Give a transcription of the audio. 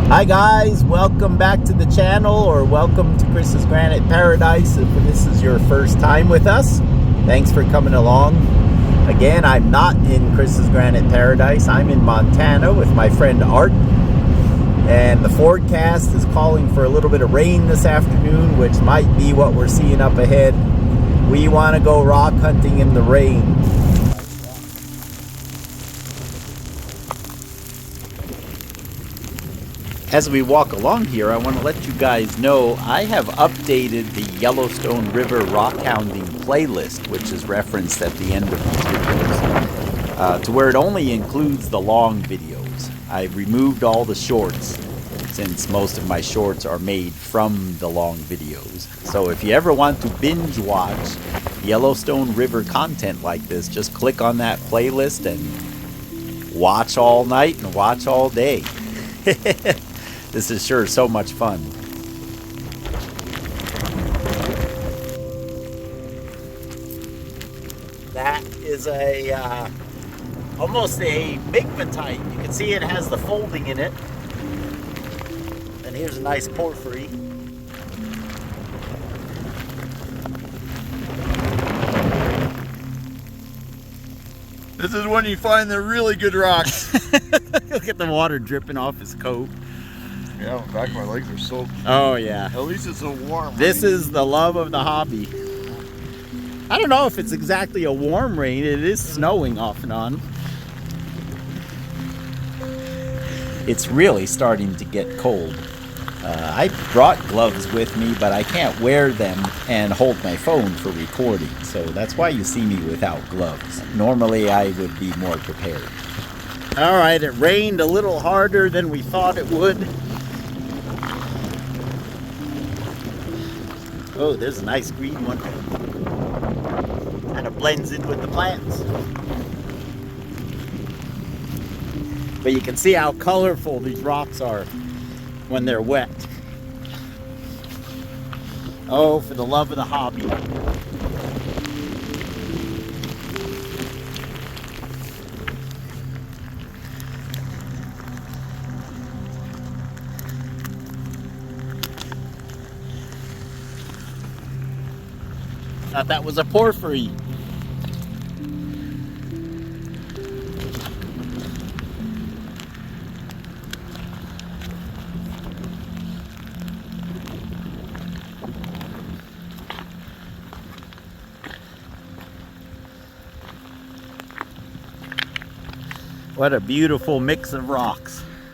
Hi guys, welcome back to the channel, or welcome to Chris's Granite Paradise if this is your first time with us. Thanks for coming along. Again, I'm not in Chris's Granite Paradise. I'm in Montana with my friend Art. And the forecast is calling for a little bit of rain this afternoon, which might be what we're seeing up ahead. We want to go rock hunting in the rain. As we walk along here, I want to let you guys know I have updated the Yellowstone River Rockhounding playlist, which is referenced at the end of these videos, to where it only includes the long videos. I've removed all the shorts, since most of my shorts are made from the long videos. So if you ever want to binge watch Yellowstone River content like this, just click on that playlist and watch all night and watch all day. This is sure so much fun. That is almost a migmatite. You can see it has the folding in it. And here's a nice porphyry. This is when you find the really good rocks. Look at the water dripping off his coat. Yeah, in fact, my legs are soaked. Oh yeah. At least it's so warm. This is the love of the hobby. I don't know if it's exactly a warm rain. It is snowing off and on. It's really starting to get cold. I brought gloves with me, but I can't wear them and hold my phone for recording. So that's why you see me without gloves. Normally I would be more prepared. All right, it rained a little harder than we thought it would. Oh, there's a nice green one. Kind of blends in with the plants. But you can see how colorful these rocks are when they're wet. Oh, for the love of the hobby. Thought that was a porphyry. What a beautiful mix of rocks.